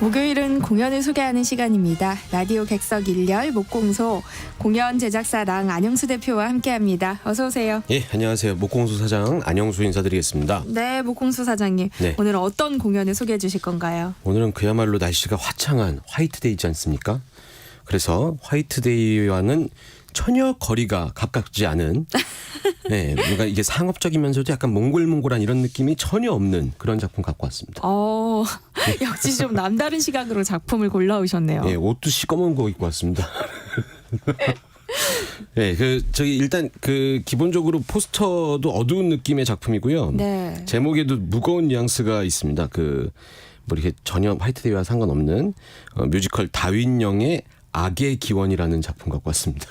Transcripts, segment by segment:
목요일은 공연을 소개하는 시간입니다. 라디오 객석 1열 목공소 공연 제작사랑 안영수 대표와 함께합니다. 어서 오세요. 예, 안녕하세요. 목공소 사장 안영수 인사드리겠습니다. 네, 목공소 사장님. 네. 오늘 어떤 공연을 소개해 주실 건가요? 오늘은 그야말로 날씨가 화창한 화이트데이지 않습니까? 그래서 화이트데이와는 전혀 거리가 가깝지 않은 네, 뭔가 이게 상업적이면서도 약간 몽골몽골한 이런 느낌이 전혀 없는 그런 작품 갖고 왔습니다. 역시 좀 남다른 시각으로 작품을 골라오셨네요. 예, 옷도 시꺼먼 거 입고 왔습니다. 네, 저기 일단 기본적으로 포스터도 어두운 느낌의 작품이고요. 네. 제목에도 무거운 뉘앙스가 있습니다. 뭐 이렇게 전혀 화이트데이와 상관없는 뮤지컬 다윈영의 악의 기원이라는 작품 갖고 왔습니다.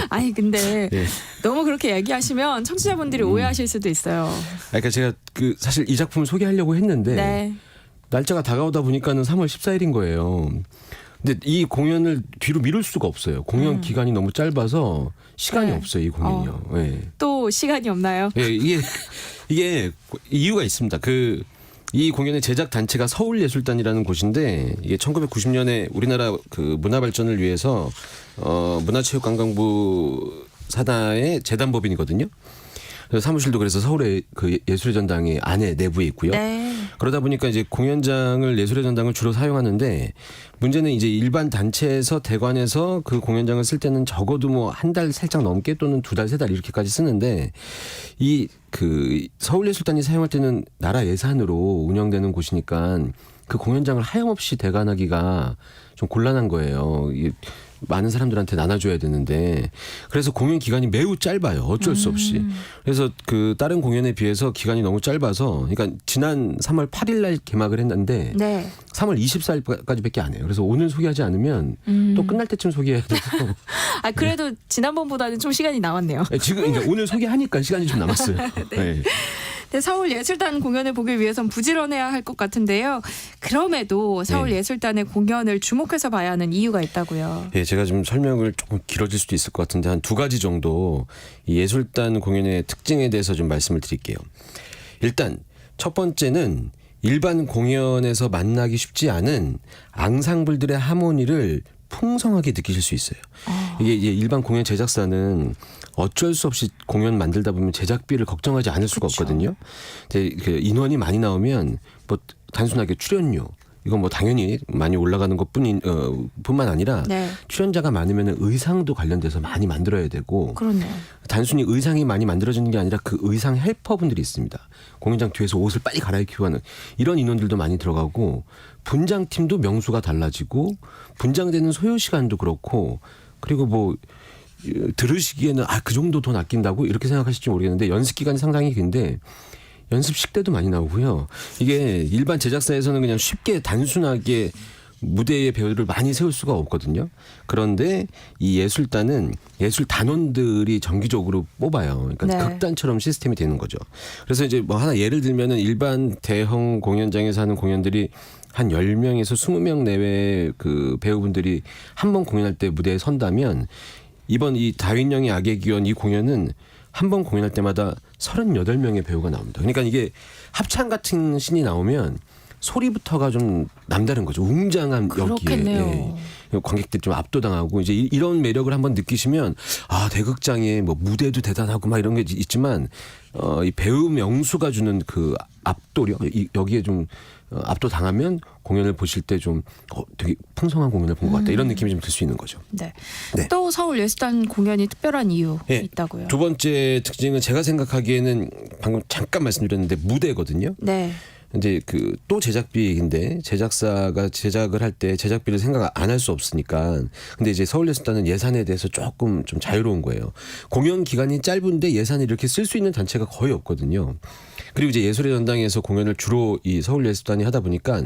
아니 근데 예. 너무 그렇게 얘기하시면 청취자분들이 오해하실 수도 있어요. 그러니까 제가 사실 이 작품을 소개하려고 했는데 네. 날짜가 다가오다 보니까는 3월 14일인 거예요. 근데 이 공연을 뒤로 미룰 수가 없어요. 공연 기간이 너무 짧아서 시간이 네. 없어요, 이 공연이요. 예. 또 시간이 없나요? 예, 이게 이유가 있습니다. 이 공연의 제작 단체가 서울예술단이라는 곳인데 이게 1990년에 우리나라 문화 발전을 위해서 문화체육관광부 산하의 재단법인이거든요. 그래서 사무실도 그래서 서울의 예술의 전당의 안에 내부에 있고요. 네. 그러다 보니까 이제 공연장을 예술의 전당을 주로 사용하는데 문제는 이제 일반 단체에서 대관에서 그 공연장을 쓸 때는 적어도 뭐 한 달 살짝 넘게 또는 두 달, 세 달 이렇게까지 쓰는데 서울예술단이 사용할 때는 나라 예산으로 운영되는 곳이니까 그 공연장을 하염없이 대관하기가 좀 곤란한 거예요. 많은 사람들한테 나눠줘야 되는데 그래서 공연 기간이 매우 짧아요. 어쩔 수 없이. 그래서 다른 공연에 비해서 기간이 너무 짧아서 그러니까 지난 3월 8일 날 개막을 했는데 네. 3월 24일까지밖에 안 해요. 그래서 오늘 소개하지 않으면 또 끝날 때쯤 소개해야 돼서 그래도 지난번보다는 좀 시간이 남았네요. 네, 지금 이제 오늘 소개하니까 시간이 좀 남았어요. 네. 네, 서울예술단 공연을 보기 위해선 부지런해야 할 것 같은데요. 그럼에도 서울예술단의 공연을 주목해서 봐야 하는 이유가 있다고요. 예, 제가 좀 설명을 조금 길어질 수도 있을 것 같은데 한 두 가지 정도 이 예술단 공연의 특징에 대해서 좀 말씀을 드릴게요. 일단 첫 번째는 일반 공연에서 만나기 쉽지 않은 앙상블들의 하모니를 풍성하게 느끼실 수 있어요. 이게 일반 공연 제작사는 어쩔 수 없이 공연 만들다 보면 제작비를 걱정하지 않을 수가 그쵸. 없거든요. 이제 인원이 많이 나오면 뭐 단순하게 출연료 이건 뭐 당연히 많이 올라가는 뿐만 아니라 네. 출연자가 많으면 의상도 관련돼서 많이 만들어야 되고 그렇네요. 단순히 의상이 많이 만들어지는 게 아니라 그 의상 헬퍼분들이 있습니다. 공연장 뒤에서 옷을 빨리 갈아입히고 하는 이런 인원들도 많이 들어가고 분장팀도 명수가 달라지고 분장되는 소요 시간도 그렇고 그리고 뭐 들으시기에는 그 정도 돈 아낀다고 이렇게 생각하실지 모르겠는데 연습 기간이 상당히 긴데 연습식 때도 많이 나오고요. 이게 일반 제작사에서는 그냥 쉽게 단순하게 무대에 배우들을 많이 세울 수가 없거든요. 그런데 이 예술단은 예술 단원들이 정기적으로 뽑아요. 그러니까 네. 극단처럼 시스템이 되는 거죠. 그래서 이제 뭐 하나 예를 들면은 일반 대형 공연장에서 하는 공연들이 한 10명에서 20명 내외의 배우분들이 한 번 공연할 때 무대에 선다면 이번 이 다윈영의 악의 기원 이 공연은 한 번 공연할 때마다 38명의 배우가 나옵니다. 그러니까 이게 합창 같은 신이 나오면 소리부터가 좀 남다른 거죠. 웅장한 그렇겠네요. 여기에 관객들이 좀 압도당하고 이제 이런 매력을 한번 느끼시면 대극장에 뭐 무대도 대단하고 막 이런 게 있지만 이 배우 명수가 주는 그 압도력 여기에 좀 압도당하면 공연을 보실 때 좀 되게 풍성한 공연을 본 것 같다 이런 느낌이 좀 들 수 있는 거죠. 네. 네. 또 서울예술단 공연이 특별한 이유 예. 있다고요. 두 번째 특징은 제가 생각하기에는 방금 잠깐 말씀드렸는데 무대거든요. 네. 이제 또 제작비인데 제작사가 제작을 할 때 제작비를 생각 안 할 수 없으니까 근데 이제 서울예술단은 예산에 대해서 조금 좀 자유로운 거예요. 공연 기간이 짧은데 예산을 이렇게 쓸 수 있는 단체가 거의 없거든요. 그리고 이제 예술의 전당에서 공연을 주로 이 서울예술단이 하다 보니까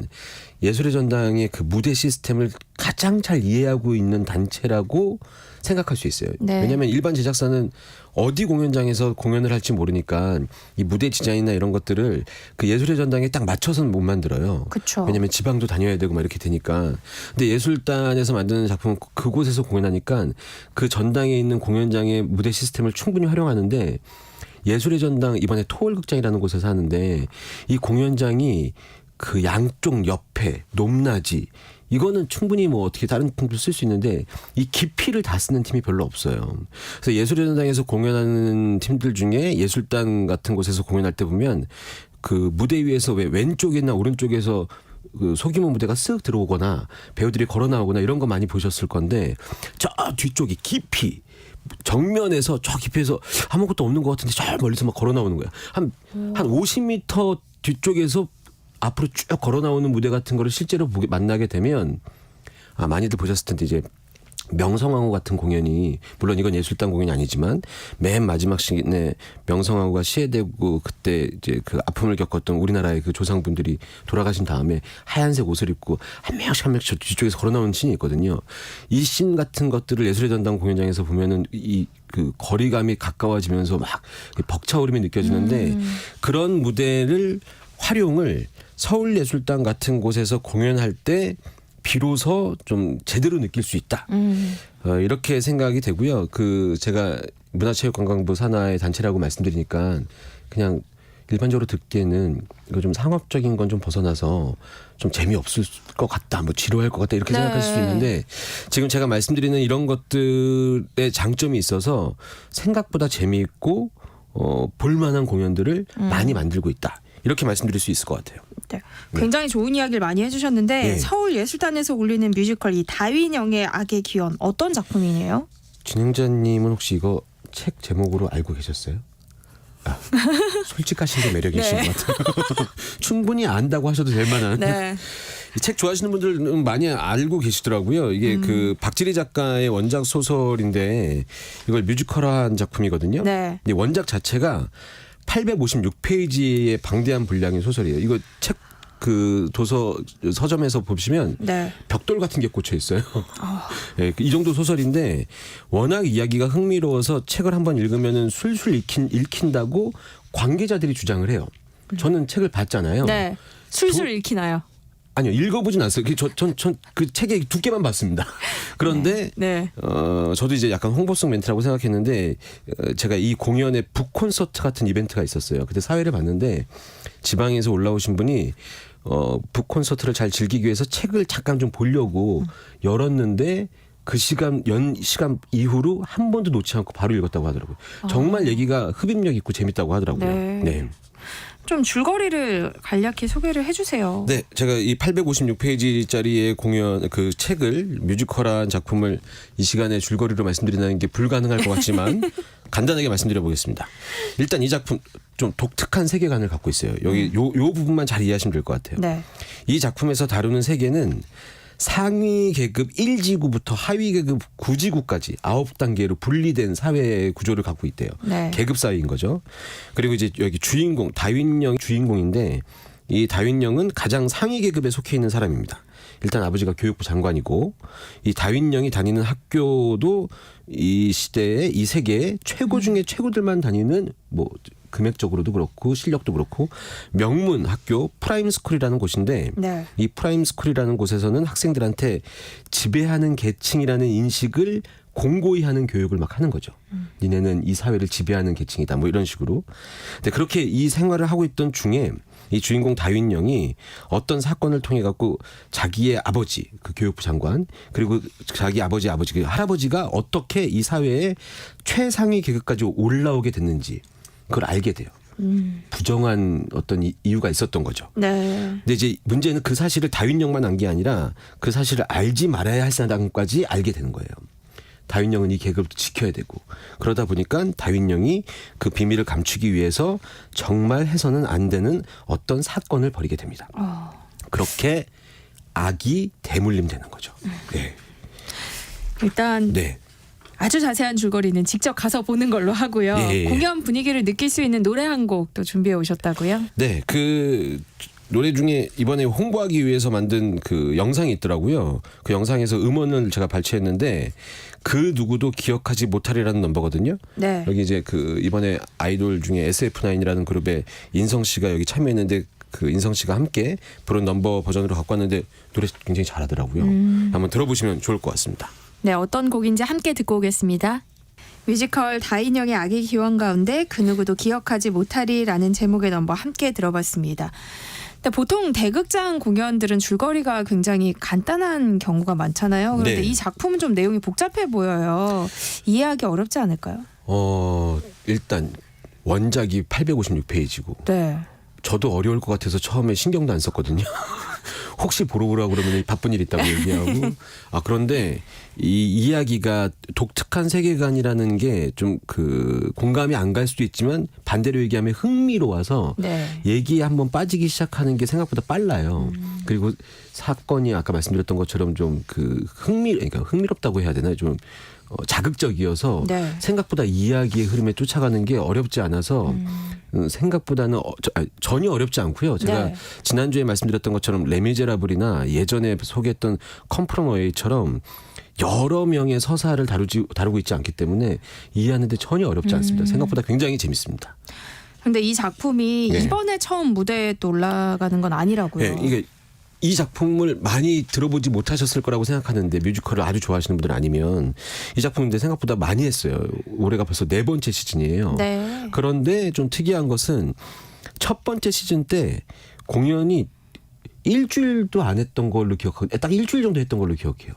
예술의 전당의 무대 시스템을 가장 잘 이해하고 있는 단체라고 생각할 수 있어요. 네. 왜냐하면 일반 제작사는 어디 공연장에서 공연을 할지 모르니까 이 무대 디자인이나 이런 것들을 예술의 전당에 딱 맞춰서는 못 만들어요. 그쵸. 왜냐하면 지방도 다녀야 되고 막 이렇게 되니까. 근데 예술단에서 만드는 작품은 그곳에서 공연하니까 그 전당에 있는 공연장의 무대 시스템을 충분히 활용하는데 예술의 전당 이번에 토월극장이라는 곳에서 하는데 이 공연장이 그 양쪽 옆에 높낮이 이거는 충분히 뭐 어떻게 다른 팀도 쓸 수 있는데 이 깊이를 다 쓰는 팀이 별로 없어요. 그래서 예술의 전당에서 공연하는 팀들 중에 예술단 같은 곳에서 공연할 때 보면 그 무대 위에서 왜 왼쪽이나 오른쪽에서 그 소규모 무대가 쓱 들어오거나 배우들이 걸어 나오거나 이런 거 많이 보셨을 건데 저 뒤쪽이 깊이 정면에서 저 깊이에서 아무것도 없는 것 같은데 저 멀리서 막 걸어 나오는 거야. 한 50m 뒤쪽에서 앞으로 쭉 걸어 나오는 무대 같은 거를 실제로 만나게 되면 많이들 보셨을 텐데 이제 명성황후 같은 공연이 물론 이건 예술단 공연이 아니지만 맨 마지막 시기에 명성황후가 시해되고 그때 이제 그 아픔을 겪었던 우리나라의 그 조상분들이 돌아가신 다음에 하얀색 옷을 입고 한 명씩 한 명씩 저 뒤쪽에서 걸어 나오는 씬이 있거든요. 이 씬 같은 것들을 예술의 전당 공연장에서 보면은 이 그 거리감이 가까워지면서 막 벅차오름이 느껴지는데 그런 무대를 활용을 서울예술단 같은 곳에서 공연할 때 비로소 좀 제대로 느낄 수 있다. 이렇게 생각이 되고요. 그 제가 문화체육관광부 산하의 단체라고 말씀드리니까 그냥 일반적으로 듣기에는 이거 좀 상업적인 건 좀 벗어나서 좀 재미없을 것 같다. 뭐 지루할 것 같다. 이렇게 생각할 수도 있는데 지금 제가 말씀드리는 이런 것들의 장점이 있어서 생각보다 재미있고 볼만한 공연들을 많이 만들고 있다. 이렇게 말씀드릴 수 있을 것 같아요. 네. 굉장히 좋은 이야기를 많이 해주셨는데 네. 서울예술단에서 올리는 뮤지컬 이 다윈영의 악의 기원 어떤 작품이에요? 진행자님은 혹시 이거 책 제목으로 알고 계셨어요? 솔직하신 게 매력이신 네. 것 같아요. 충분히 안다고 하셔도 될 만한. 네. 이 책 좋아하시는 분들은 많이 알고 계시더라고요. 이게 그 박지리 작가의 원작 소설인데 이걸 뮤지컬화한 작품이거든요. 네. 이 원작 자체가 856페이지의 방대한 분량의 소설이에요. 이거 책 그 도서 서점에서 보시면 네. 벽돌 같은 게 꽂혀 있어요. 네, 이 정도 소설인데 워낙 이야기가 흥미로워서 책을 한번 읽으면은 술술 읽힌다고 관계자들이 주장을 해요. 저는 책을 봤잖아요. 네. 술술 읽히나요? 아니요, 읽어보진 않았어요. 전 그 책의 두께만 봤습니다. 그런데 네. 저도 이제 약간 홍보성 멘트라고 생각했는데 제가 이 공연에 북 콘서트 같은 이벤트가 있었어요. 그때 사회를 봤는데 지방에서 올라오신 분이 북 콘서트를 잘 즐기기 위해서 책을 잠깐 좀 보려고 열었는데 그 시간 이후로 한 번도 놓지 않고 바로 읽었다고 하더라고요. 정말 얘기가 흡입력 있고 재밌다고 하더라고요. 네. 좀 줄거리를 간략히 소개를 해주세요. 네, 제가 이 856페이지짜리의 공연 그 책을 뮤지컬한 작품을 이 시간에 줄거리로 말씀드리는 게 불가능할 것 같지만 간단하게 말씀드려 보겠습니다. 일단 이 작품 좀 독특한 세계관을 갖고 있어요. 여기 요 부분만 잘 이해하시면 될 것 같아요. 네. 이 작품에서 다루는 세계는 상위 계급 1지구부터 하위 계급 9지구까지 9단계로 분리된 사회 구조를 갖고 있대요. 네. 계급 사회인 거죠. 그리고 이제 여기 주인공 다윈영 주인공인데 이 다윈영은 가장 상위 계급에 속해 있는 사람입니다. 일단 아버지가 교육부 장관이고 이 다윈영이 다니는 학교도 이 시대에 이 세계에 최고 중에 최고들만 다니는 뭐 금액적으로도 그렇고 실력도 그렇고 명문 학교 프라임스쿨이라는 곳인데 네. 이 프라임스쿨이라는 곳에서는 학생들한테 지배하는 계층이라는 인식을 공고히 하는 교육을 막 하는 거죠. 니네는 이 사회를 지배하는 계층이다. 뭐 이런 식으로. 근데 그렇게 이 생활을 하고 있던 중에 이 주인공 다윈영이 어떤 사건을 통해 갖고 자기의 아버지 그 교육부 장관 그리고 자기 아버지 그 할아버지가 어떻게 이 사회의 최상위 계급까지 올라오게 됐는지 그걸 알게 돼요. 부정한 어떤 이유가 있었던 거죠. 네. 근데 이제 문제는 그 사실을 다윈영만 안 게 아니라 그 사실을 알지 말아야 할 사람까지 알게 되는 거예요. 다윈영은 이 계급을 지켜야 되고 그러다 보니까 다윈영이 그 비밀을 감추기 위해서 정말 해서는 안 되는 어떤 사건을 벌이게 됩니다. 그렇게 악이 대물림되는 거죠. 네. 일단 네. 아주 자세한 줄거리는 직접 가서 보는 걸로 하고요. 예. 공연 분위기를 느낄 수 있는 노래 한 곡 또 준비해 오셨다고요? 네, 그 노래 중에 이번에 홍보하기 위해서 만든 그 영상이 있더라고요. 그 영상에서 음원을 제가 발췌했는데 그 누구도 기억하지 못하리라는 넘버거든요. 네. 여기 이제 그 이번에 아이돌 중에 SF9이라는 그룹에 인성 씨가 여기 참여했는데 그 인성 씨가 함께 부른 넘버 버전으로 갖고 왔는데 노래 굉장히 잘하더라고요. 한번 들어보시면 좋을 것 같습니다. 네, 어떤 곡인지 함께 듣고 오겠습니다. 뮤지컬 다인영의 악의 기원 가운데 그 누구도 기억하지 못하리라는 제목의 넘버 함께 들어봤습니다. 근데 보통 대극장 공연들은 줄거리가 굉장히 간단한 경우가 많잖아요. 그런데 네. 이 작품은 좀 내용이 복잡해 보여요. 이해하기 어렵지 않을까요? 일단 원작이 856페이지고 네. 저도 어려울 것 같아서 처음에 신경도 안 썼거든요. 혹시 보러 오라고 그러면 바쁜 일 있다고 얘기하고. 그런데 이 이야기가 독특한 세계관이라는 게 좀 그 공감이 안 갈 수도 있지만 반대로 얘기하면 흥미로워서 네. 얘기에 한번 빠지기 시작하는 게 생각보다 빨라요. 그리고 사건이 아까 말씀드렸던 것처럼 좀 그 그러니까 흥미롭다고 해야 되나요? 좀 자극적이어서 네. 생각보다 이야기의 흐름에 쫓아가는 게 어렵지 않아서 생각보다는 전혀 어렵지 않고요. 제가 네. 지난주에 말씀드렸던 것처럼 레미제라블이나 예전에 소개했던 컴프로너웨이처럼 여러 명의 서사를 다루고 있지 않기 때문에 이해하는데 전혀 어렵지 않습니다. 생각보다 굉장히 재밌습니다. 근데 이 작품이 네. 이번에 처음 무대에 또 올라가는 건 아니라고요. 네, 이게 이 작품을 많이 들어보지 못하셨을 거라고 생각하는데 뮤지컬을 아주 좋아하시는 분들 아니면 이 작품인데 생각보다 많이 했어요. 올해가 벌써 4번째 시즌이에요. 네. 그런데 좀 특이한 것은 첫 번째 시즌 때 공연이 일주일도 안 했던 걸로 기억하고 딱 일주일 정도 했던 걸로 기억해요.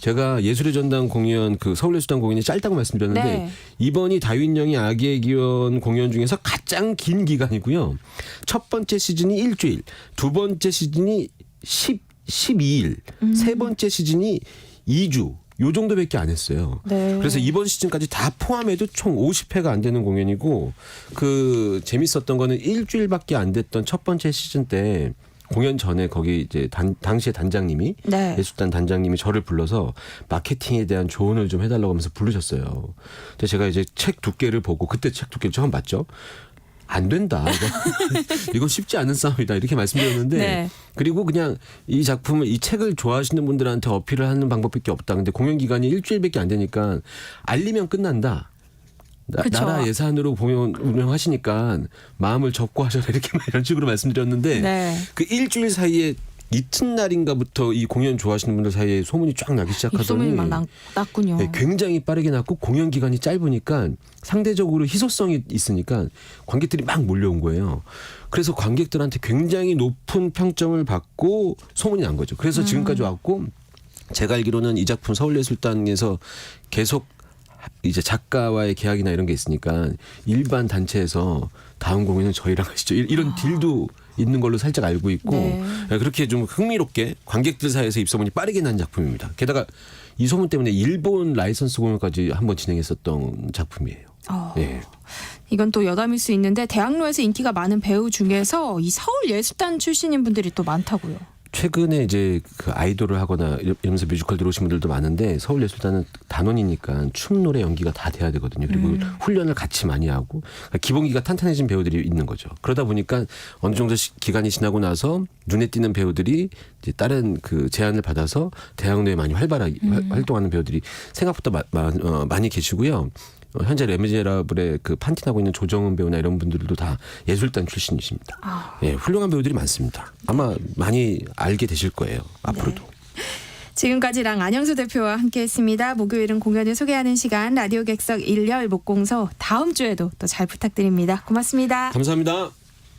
제가 예술의 전당 공연 그 서울예술단 공연이 짧다고 말씀드렸는데 네. 이번이 다윈영의 악의 기원 공연 중에서 가장 긴 기간이고요. 첫 번째 시즌이 일주일, 두 번째 시즌이 12일, 세 번째 시즌이 2주. 요 정도밖에 안 했어요. 네. 그래서 이번 시즌까지 다 포함해도 총 50회가 안 되는 공연이고 그 재밌었던 거는 일주일밖에 안 됐던 첫 번째 시즌 때 공연 전에 거기 이제 당시에 단장님이 네. 예술단 단장님이 저를 불러서 마케팅에 대한 조언을 좀 해달라고 하면서 부르셨어요. 근데 제가 이제 책 두께를 보고 그때 책 두께를 처음 봤죠. 안 된다. 이건 쉽지 않은 싸움이다. 이렇게 말씀드렸는데 네. 그리고 그냥 이 작품을 이 책을 좋아하시는 분들한테 어필을 하는 방법밖에 없다. 근데 공연 기간이 일주일밖에 안 되니까 알리면 끝난다. 그쵸. 나라 예산으로 공연 운영하시니까 마음을 접고 하셔라 이렇게 이런 식으로 말씀드렸는데 네. 그 일주일 사이에 이튿날인가부터 이 공연 좋아하시는 분들 사이에 소문이 쫙 나기 시작하더니 입소문이 막 났군요. 네, 굉장히 빠르게 났고 공연 기간이 짧으니까 상대적으로 희소성이 있으니까 관객들이 막 몰려온 거예요. 그래서 관객들한테 굉장히 높은 평점을 받고 소문이 난 거죠. 그래서 지금까지 왔고 제가 알기로는 이 작품 서울예술단에서 계속 이제 작가와의 계약이나 이런 게 있으니까 일반 단체에서 다음 공연은 저희랑 하시죠. 이런 딜도 있는 걸로 살짝 알고 있고 네. 그렇게 좀 흥미롭게 관객들 사이에서 입소문이 빠르게 난 작품입니다. 게다가 이 소문 때문에 일본 라이선스 공연까지 한번 진행했었던 작품이에요. 예. 이건 또 여담일 수 있는데 대학로에서 인기가 많은 배우 중에서 이 서울예술단 출신인 분들이 또 많다고요. 최근에 이제 그 아이돌을 하거나 이러면서 뮤지컬 들어오신 분들도 많은데 서울예술단은 단원이니까 춤, 노래, 연기가 다 돼야 되거든요. 그리고 훈련을 같이 많이 하고 그러니까 기본기가 탄탄해진 배우들이 있는 거죠. 그러다 보니까 어느 정도 기간이 지나고 나서 눈에 띄는 배우들이 이제 다른 그 제안을 받아서 대학로에 많이 활발하게 활동하는 배우들이 생각보다 많이 계시고요. 현재 레미제라블의 그 판틴하고 있는 조정은 배우나 이런 분들도 다 예술단 출신이십니다. 예, 훌륭한 배우들이 많습니다. 아마 많이 알게 되실 거예요. 앞으로도. 지금까지랑 안영수 대표와 함께했습니다. 목요일은 공연을 소개하는 시간 라디오 객석 일열 목공소 다음 주에도 또 잘 부탁드립니다. 고맙습니다. 감사합니다.